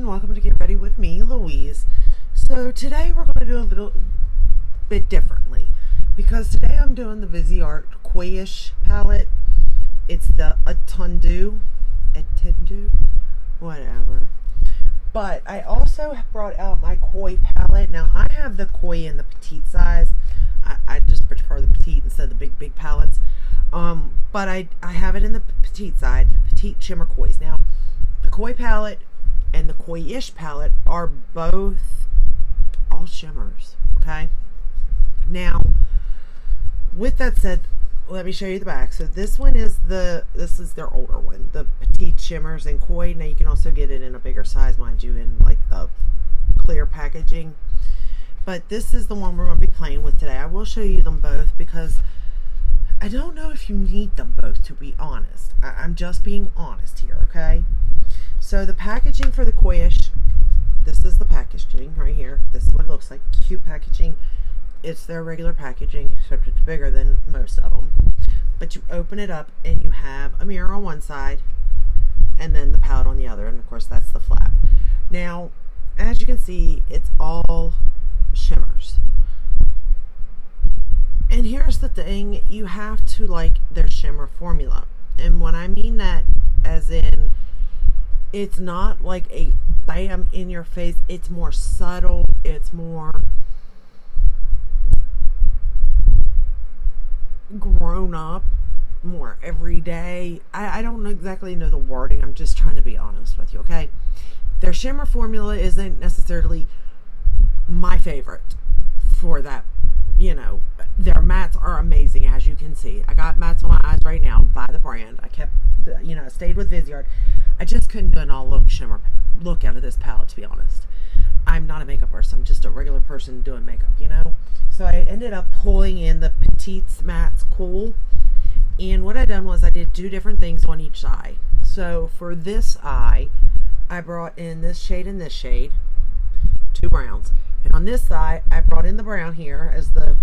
and welcome to Get Ready with me, Louise. So today we're going to do a little bit differently because today I'm doing the Viseart Coyish palette. It's the Étendu, whatever. But I also brought out my Koi palette. Now I have the Koi in the petite size. I just prefer the petite instead of the big palettes. But I have it in the petite side, petite shimmer Kois. Now the Koi palette and the Coyish palette are both all shimmers, okay? Now, with that said, let me show you the back. So this one is this is their older one, the petite shimmers in Koi. Now you can also get it in a bigger size, mind you, in like the clear packaging. But this is the one we're going to be playing with today. I will show you them both because I don't know if you need them both, to be honest. I'm just being honest here, okay? So the packaging for the Coyish, this is the packaging right here. This is what it looks like. Cute packaging. It's their regular packaging, except it's bigger than most of them. But you open it up and you have a mirror on one side and then the palette on the other. And of course that's the flap. Now, as you can see, it's all shimmers. And here's the thing, you have to like their shimmer formula. And when I mean that, as in, it's not like a bam in your face, it's more subtle, it's more grown up, more everyday. I don't exactly know the wording, I'm just trying to be honest with you, okay? Their shimmer formula isn't necessarily my favorite for that. You know, their mattes are amazing, as you can see. I got mattes on my eyes right now by the brand. I kept, I stayed with Viseart. I just couldn't get an all look out of this palette, to be honest. I'm not a makeup person. I'm just a regular person doing makeup, So I ended up pulling in the Petites Mattes Cool. And what I done was I did two different things on each eye. So for this eye, I brought in this shade and this shade, two browns. And on this side, I brought in the brown here as the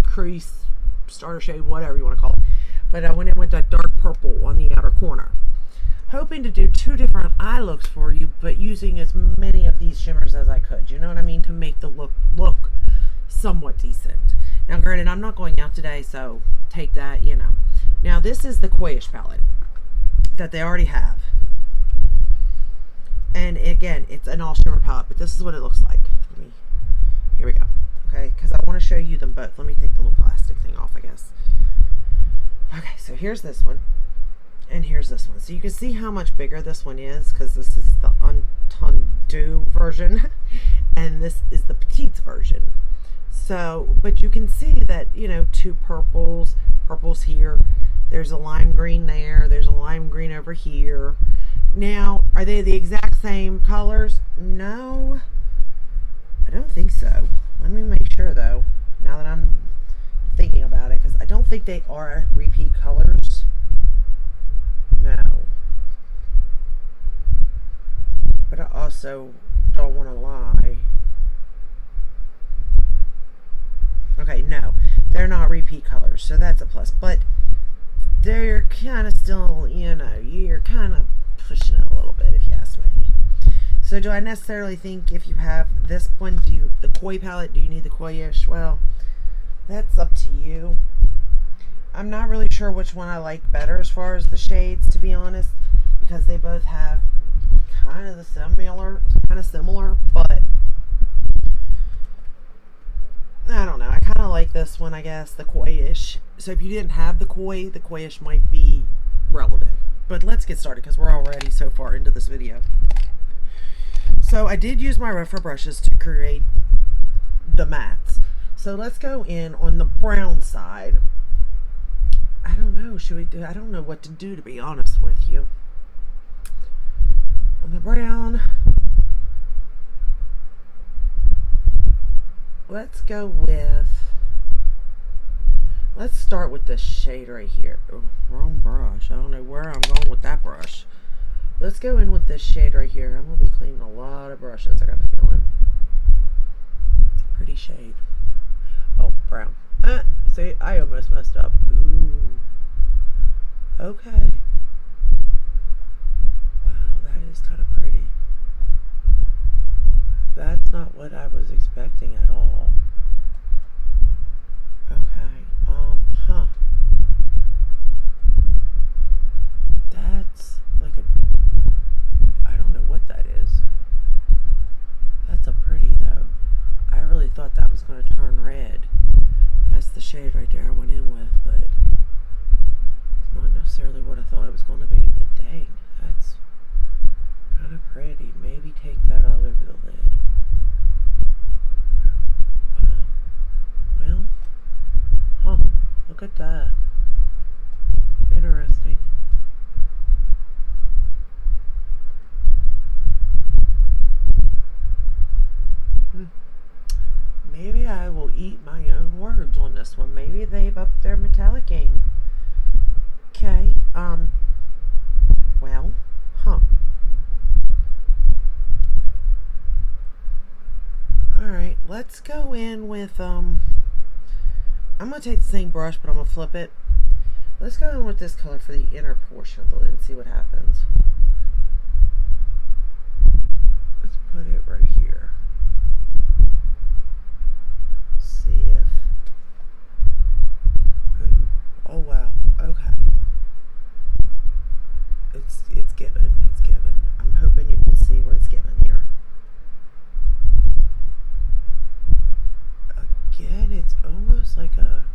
crease, starter shade, whatever you want to call it. But I went in with that dark purple on the outer corner. Hoping to do two different eye looks for you, but using as many of these shimmers as I could. You know what I mean? To make the look somewhat decent. Now, granted, I'm not going out today, so take that, Now, this is the Coyish palette that they already have. And again, it's an all shimmer palette, but this is what it looks like. Here we go. Okay, because I want to show you them both. Let me take the little plastic thing off, I guess. Okay, so here's this one, and here's this one. So you can see how much bigger this one is, because this is the Étendu version, and this is the Petites version. So, but you can see that, two purples here. There's a lime green there. There's a lime green over here. Now, are they the exact same colors? No, I don't think so. Let me make sure though, now that I'm thinking about it, because I don't think they are repeat colors. No. But I also don't want to lie. Okay, no, they're not repeat colors, so that's a plus. But they're kind of still, you're kind of pushing it a little bit, if you ask me. So do I necessarily think if you have this one, the Koi palette, do you need the Coyish? Well, that's up to you. I'm not really sure which one I like better as far as the shades, to be honest, because they both have kind of similar, but I don't know. I kind of like this one, I guess, the Coyish. So if you didn't have the Koi, the Coyish might be relevant. But let's get started because we're already so far into this video. So I did use my rougher brushes to create the mattes. So let's go in on the brown side. I don't know, I don't know what to do, to be honest with you. On the brown, let's start with this shade right here. Oh, wrong brush. I don't know where I'm going with that brush. Let's go in with this shade right here. I'm going to be cleaning a lot of brushes, I got a feeling. It's a pretty shade. Oh, brown. See, I almost messed up. Ooh. Okay. Wow, that is kind of pretty. interesting at all. Okay, huh. That's like a, I don't know what that is. That's a pretty though. I really thought that was going to turn red. That's the shade right there I went in with, but it's not necessarily what I thought it was going to be. But dang, that's kind of pretty. Maybe take that all over the lid. Wow. Well, huh, look at that. Interesting. Maybe I will eat my own words on this one. Maybe they've upped their metallic game. Okay, well, huh. Alright, let's go in with, I'm going to take the same brush, but I'm going to flip it. Let's go in with this color for the inner portion of the lid and see what happens. Let's put it right here. See if, ooh, oh wow, okay. It's given. I'm hoping you can see what it's given here. Again, it's almost like a,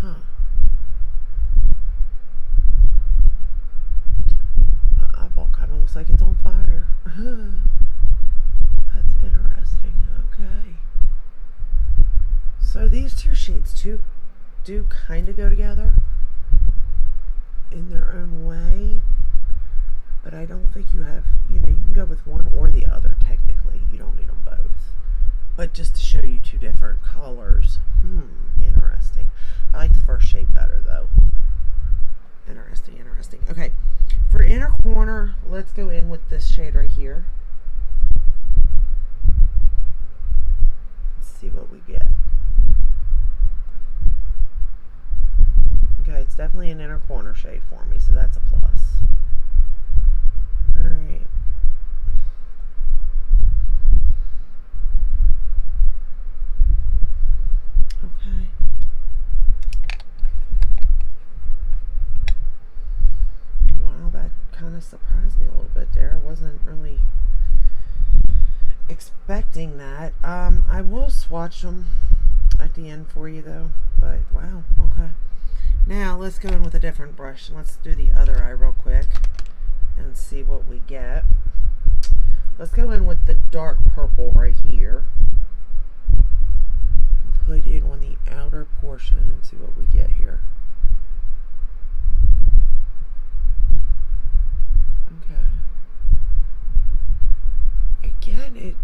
huh. My eyeball kind of looks like it's on fire. That's interesting. Okay. So these two shades do kind of go together in their own way, but I don't think you have, you can go with one or the other technically. You don't need them both. But just to show you two different colors. Interesting. I like the first shade better though. Interesting. Okay. For inner corner, let's go in with this shade right here. Let's see what we get. Okay, it's definitely an inner corner shade for me, so that's a plus. Alright. Okay. Wow, that kind of surprised me a little bit there. I wasn't really expecting that. I will swatch them at the end for you though, but wow, okay. Now let's go in with a different brush and let's do the other eye real quick and see what we get. Let's go in with the dark purple right here and put it on the outer portion and see what we get here. Okay. Again, it's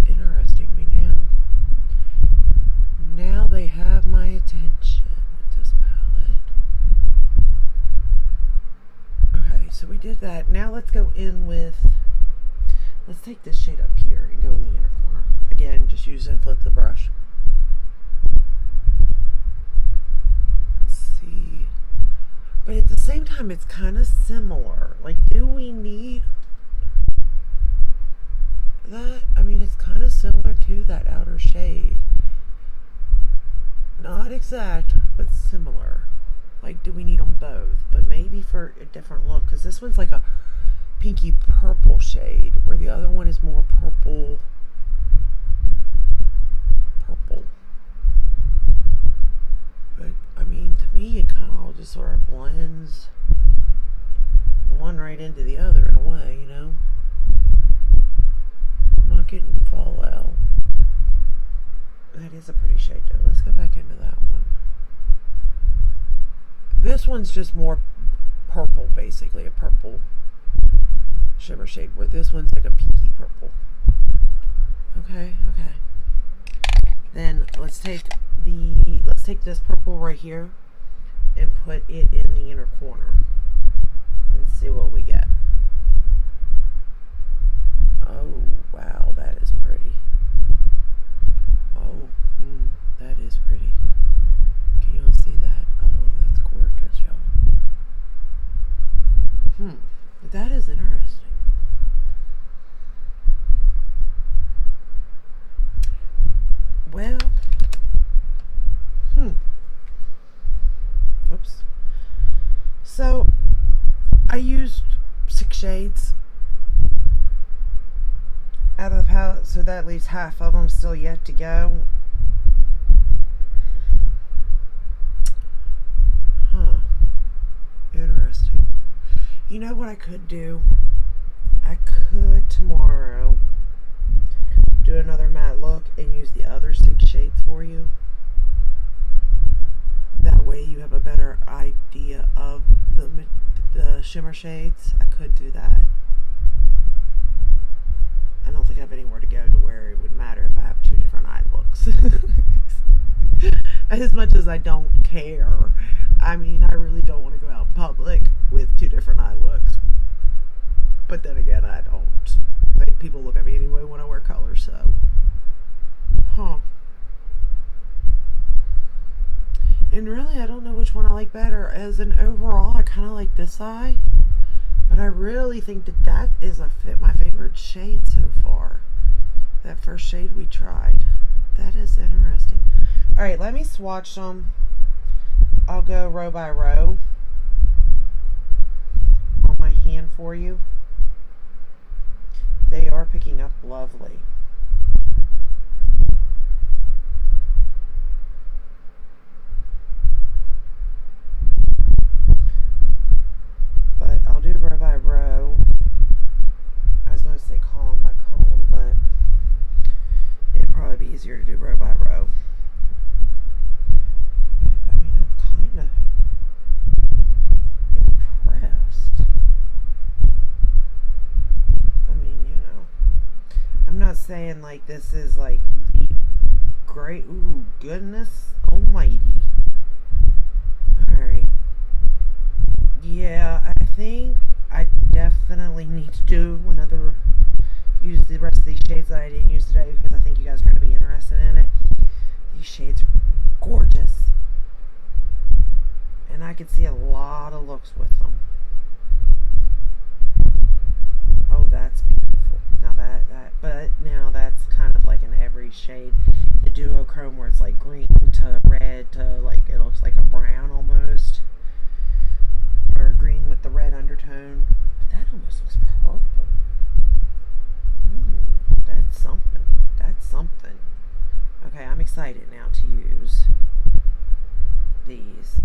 interesting me now. Now they have my attention with this palette. Okay, so we did that. Now let's go in with, let's take this shade up here and go in the inner corner. Again, just use and flip the brush. Let's see. But at the same time, it's kind of similar. Like, do we need that? I mean, it's kind of similar to that outer shade. Not exact, but similar. Like, do we need them both? But maybe for a different look, because this one's like a pinky purple shade, where the other one is more purple. But, I mean, to me, it kind of all just sort of blends one right into the other in a way, you know? I'm not getting fallout. That is a pretty shade though. Let's go back into that one. This one's just more purple, basically a purple shimmer shade, where this one's like a pinky purple. Okay. Then let's take this purple right here and put it in the inner corner and see what we get. Oh wow, that is pretty. Oh, that is pretty. Can y'all see that? Oh, that's gorgeous, y'all. So I used 6 shades out of the palette, so that leaves half of them still yet to go. Huh. Interesting. You know what I could do? I could tomorrow do another matte look and use the other 6 shades for you. That way you have a better idea of the shimmer shades. I could do that. I don't think I have anywhere to go to where it would matter if I have 2 different eye looks. As much as I don't care. I mean, I really don't want to go out in public with 2 different eye looks. But then again, I don't. Like, people look at me anyway when I wear color, so. Huh. And really, I don't know which one I like better. As an overall, I kind of like this eye. But I really think that is my favorite shade so far. That first shade we tried. That is interesting. Alright, let me swatch them. I'll go row by row on my hand for you. They are picking up lovely. But I'll do row by row. I was going to say column by column, but it'd probably be easier to do row by row. But, I mean, I'm kind of impressed. I mean, you know, I'm not saying like this is like the great, ooh, goodness almighty. Alright. Yeah, I think I definitely need to do use the rest of these shades that I didn't use today, because I think you guys are going to be interested in it. These shades are gorgeous. And I could see a lot of looks with them. Oh, that's beautiful. Now but now that's kind of like in every shade. The duochrome where it's like green to red to like, it looks like a brown almost. Or green with the red undertone. But that almost looks purple. Ooh, that's something. That's something. Okay, I'm excited now to use these.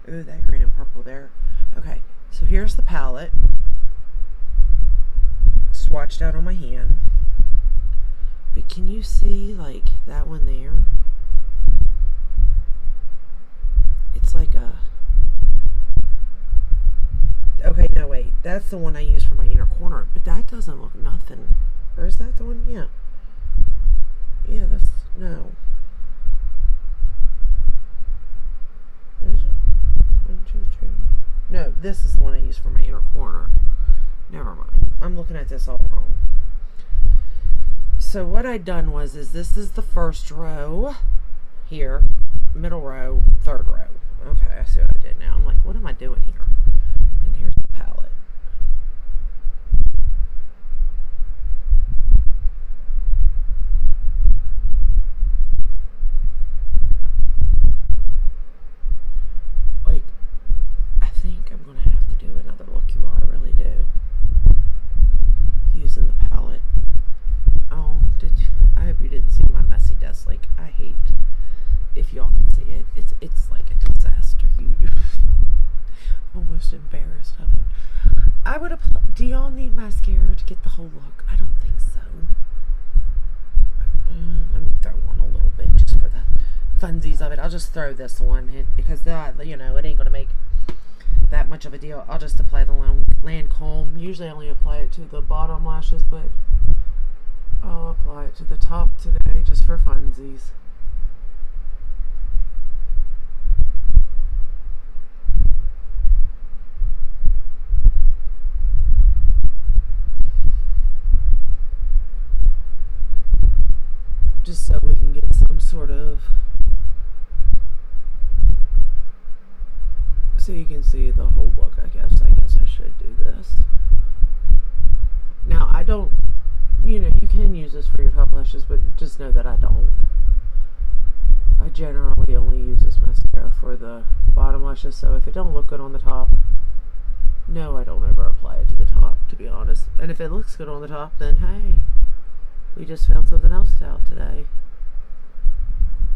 Ooh, that green and purple there. Okay, so here's the palette. Swatched out on my hand. But can you see, like, that one there? It's like a... Okay, no, wait. That's the one I use for my inner corner. But that doesn't look nothing. Or is that the one? Yeah. Yeah, that's... No. Is it? 1, 2, 3. No, this is the one I use for my inner corner. Never mind. I'm looking at this all wrong. So what I'd done was, this is the first row here, middle row, third row. Okay, I see what I did now. I'm like, what am I doing here? And here's the palette. Like, I think I'm gonna have to do another look, you all. I really do. Using the palette. Oh, I hope you didn't see my messy desk. Like, I hate, if y'all can see it, it's like a disaster. Almost embarrassed of it. I would apply. Do y'all need mascara to get the whole look? I don't think so. Let me throw one a little bit just for the funsies of it. I'll just throw this one because you know, it ain't gonna make that much of a deal. I'll just apply the Lancome. Usually I only apply it to the bottom lashes, but I'll apply it to the top today just for funsies. Just so we can get some sort of, so you can see the whole look. I guess I should do this. Now I don't, you know, you can use this for your top lashes, but just know that I don't. I generally only use this mascara for the bottom lashes, so if it don't look good on the top, no, I don't ever apply it to the top, to be honest. And if it looks good on the top, then hey, we just found something else out today.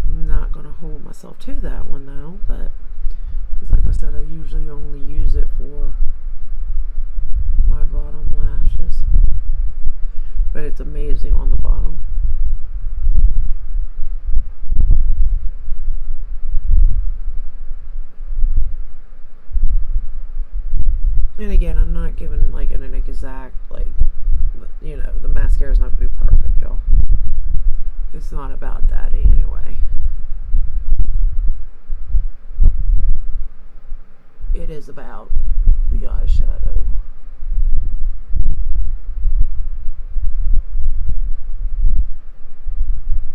I'm not going to hold myself to that one, though, but, because like I said, I usually only use it for my bottom lashes. But it's amazing on the bottom. And again, I'm not giving it like an exact, like, you know, the mascara is not going to be perfect, y'all. It's not about that anyway. It is about the eyeshadow.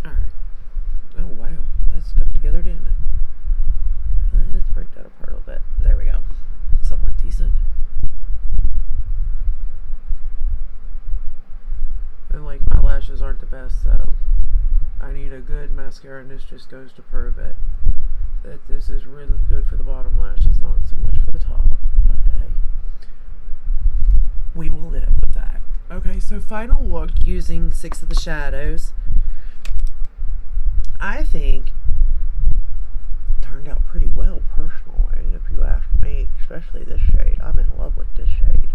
Alright. Oh, wow. That stuck together, didn't it? Let's break that apart a little bit. There we go. Somewhat decent. And like, my lashes aren't the best, so I need a good mascara, and this just goes to prove it. That this is really good for the bottom lashes, not so much for the top. But hey, we will live with that. Okay, so final look using 6 of the shadows. I think turned out pretty well, personally, if you ask me, especially this shade. I'm in love with this shade.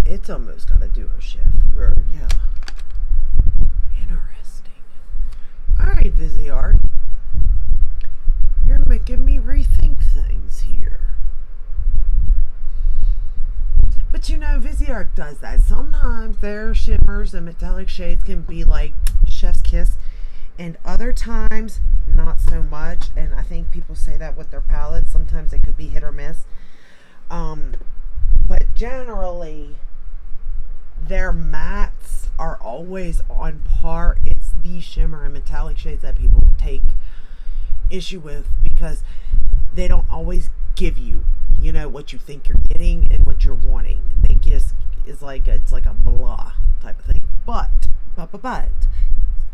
It's almost got a duo shift. Yeah. Interesting. Alright, Viseart. You're making me rethink things here. But you know, Viseart does that. Sometimes their shimmers and metallic shades can be like chef's kiss, and other times not so much. And I think people say that with their palettes. Sometimes it could be hit or miss. But generally, their mattes are always on par. It's the shimmer and metallic shades that people take issue with, because they don't always give you, you know, what you think you're getting and what you're wanting. They just is like it's like a blah type of thing. But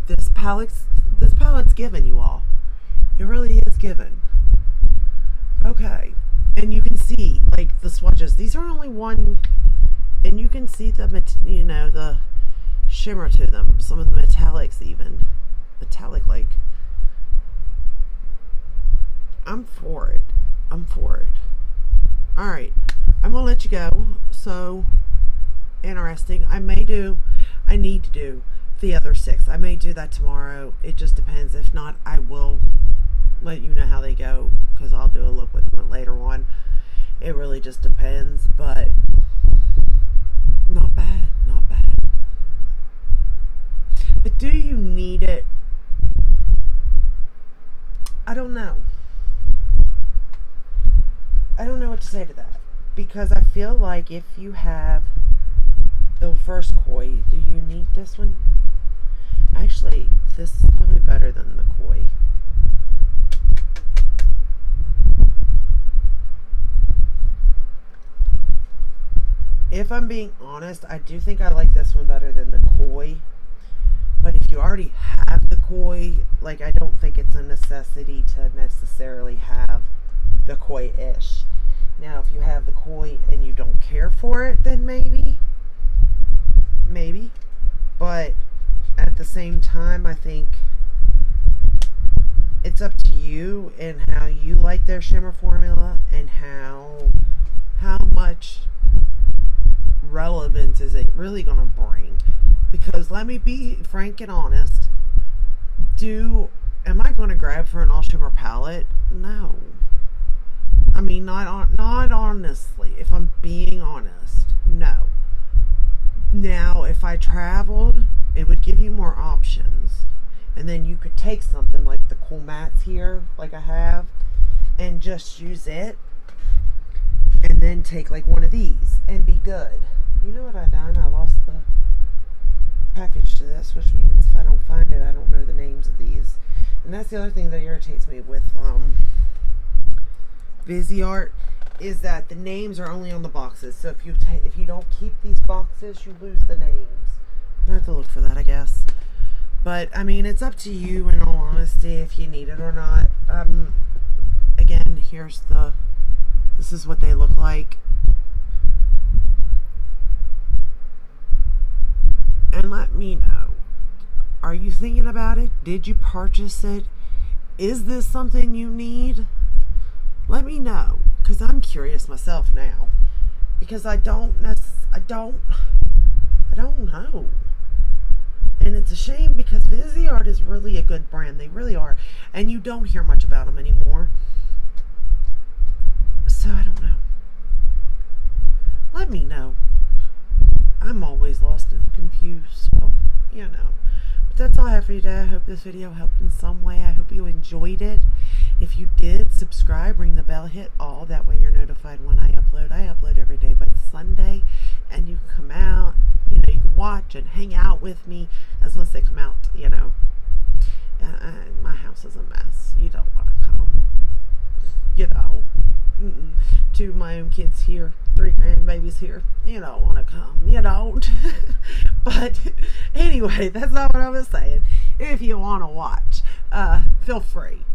this palette's given, you all. It really is given. Okay, and you can see like the swatches. These are only one. And you can see the, you know, the shimmer to them. Some of the metallics even. Metallic, like. I'm for it. I'm for it. Alright. I'm going to let you go. So, interesting. I need to do the other 6. I may do that tomorrow. It just depends. If not, I will let you know how they go, because I'll do a look with them later on. It really just depends. But not bad, not bad. But do you need it? I don't know. I don't know what to say to that. Because I feel like if you have the first Koi, do you need this one? Actually, this is probably better than the Koi. If I'm being honest, I do think I like this one better than the Koi. But if you already have the Koi, like, I don't think it's a necessity to necessarily have the Koi-ish. Now, if you have the Koi and you don't care for it, then maybe. But at the same time, I think it's up to you and how you like their shimmer formula and how much relevance is it really going to bring. Because let me be frank and honest, am I going to grab for an all shimmer palette? No. I mean, not honestly. If I'm being honest, no. Now, if I traveled, it would give you more options, and then you could take something like the cool mats here, like I have, and just use it, and then take like one of these and be good. You know what I done? I lost the package to this, which means if I don't find it, I don't know the names of these. And that's the other thing that irritates me with Viseart, is that the names are only on the boxes. So if you don't keep these boxes, you lose the names. I have to look for that, I guess. But I mean, it's up to you, in all honesty, if you need it or not. Again, this is what they look like. And let me know. Are you thinking about it? Did you purchase it? Is this something you need? Let me know, because I'm curious myself now. Because I don't know. And it's a shame, because Viseart is really a good brand. They really are. And you don't hear much about them anymore. So I don't know. Let me know. I'm always lost and confused. So, you know. But that's all I have for you today. I hope this video helped in some way. I hope you enjoyed it. If you did, subscribe, ring the bell, hit all. That way you're notified when I upload. I upload every day but Sunday. And you can come out. You know, you can watch and hang out with me, as long as they come out, you know. My house is a mess. You don't want to come. You know. Two of my own kids here, 3 grandbabies here. You don't want to come. You don't. But anyway, that's not what I was saying. If you want to watch, feel free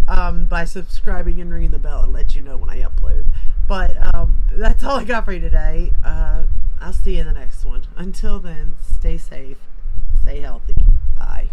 by subscribing and ringing the bell and let you know when I upload. But that's all I got for you today. I'll see you in the next one. Until then, stay safe, stay healthy. Bye.